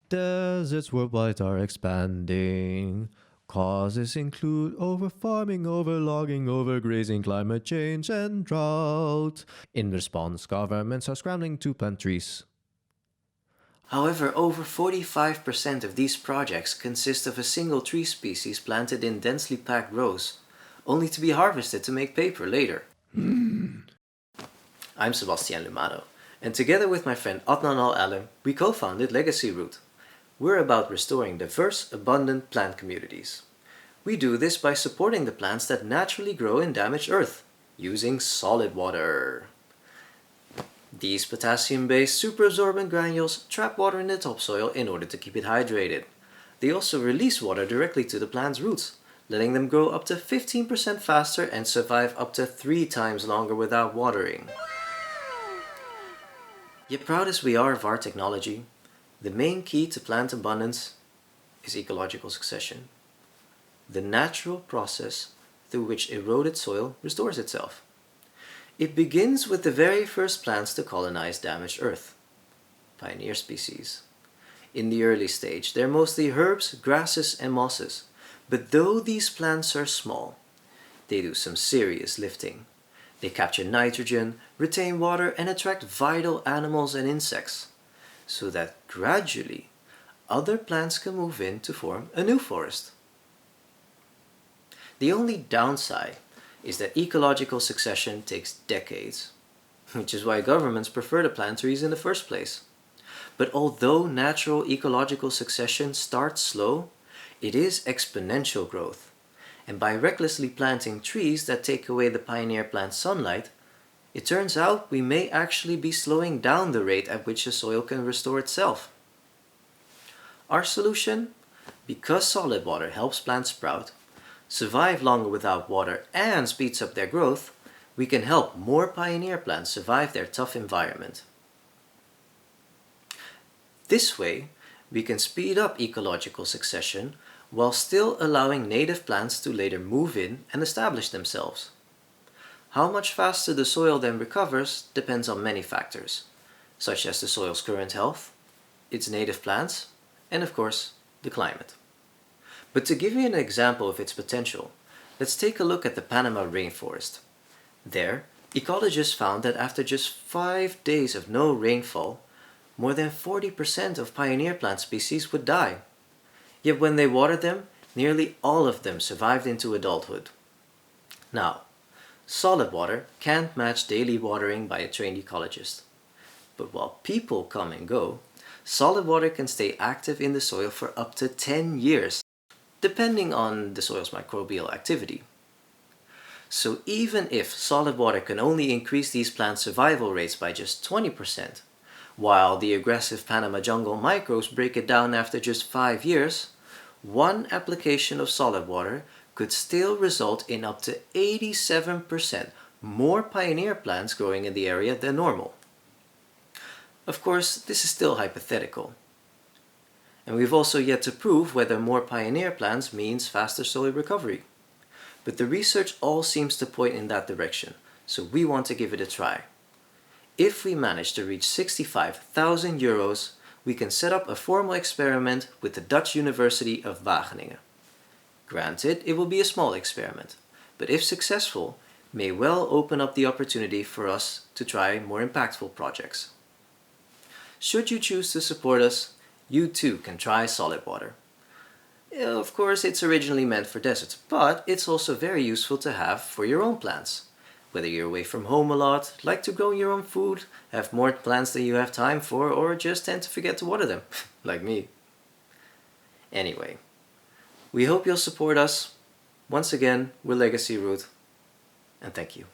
Deserts worldwide are expanding. Causes include overfarming, overlogging, overgrazing, climate change, and drought. In response, governments are scrambling to plant trees. However, over 45% of these projects consist of a single tree species planted in densely packed rows, only to be harvested to make paper later. I'm Sebastian Lumado, and together with my friend Adnan Al-Alim, we co-founded Legacy Root. We're about restoring diverse, abundant plant communities. We do this by supporting the plants that naturally grow in damaged earth, using solid water. These potassium-based superabsorbent granules trap water in the topsoil in order to keep it hydrated. They also release water directly to the plant's roots, letting them grow up to 15% faster and survive up to 3 times longer without watering. Yet proud as we are of our technology, the main key to plant abundance is ecological succession, the natural process through which eroded soil restores itself. It begins with the very first plants to colonize damaged earth, pioneer species. In the early stage, they're mostly herbs, grasses, and mosses. But though these plants are small, they do some serious lifting. They capture nitrogen, retain water, and attract vital animals and insects, so that gradually other plants can move in to form a new forest. The only downside is that ecological succession takes decades, which is why governments prefer to plant trees in the first place. But although natural ecological succession starts slow, it is exponential growth. And by recklessly planting trees that take away the pioneer plant's sunlight, it turns out we may actually be slowing down the rate at which the soil can restore itself. Our solution? Because solid water helps plants sprout, survive longer without water, and speeds up their growth, we can help more pioneer plants survive their tough environment. This way, we can speed up ecological succession while still allowing native plants to later move in and establish themselves. How much faster the soil then recovers depends on many factors, such as the soil's current health, its native plants, and of course, the climate. But to give you an example of its potential, let's take a look at the Panama rainforest. There, ecologists found that after just 5 days of no rainfall, more than 40% of pioneer plant species would die. Yet when they watered them, nearly all of them survived into adulthood. Now, solid water can't match daily watering by a trained ecologist. But while people come and go, solid water can stay active in the soil for up to 10 years, depending on the soil's microbial activity. So even if solid water can only increase these plants' survival rates by just 20%, while the aggressive Panama jungle microbes break it down after just 5 years, one application of solid water could still result in up to 87% more pioneer plants growing in the area than normal. Of course, this is still hypothetical. And we've also yet to prove whether more pioneer plants means faster soil recovery. But the research all seems to point in that direction, so we want to give it a try. If we manage to reach €65,000, we can set up a formal experiment with the Dutch University of Wageningen. Granted, it will be a small experiment, but if successful, may well open up the opportunity for us to try more impactful projects. Should you choose to support us, you too can try solid water. Of course, it's originally meant for deserts, but it's also very useful to have for your own plants. Whether you're away from home a lot, like to grow your own food, have more plants than you have time for, or just tend to forget to water them, like me. Anyway, we hope you'll support us. Once again, we're Legacy Root, and thank you.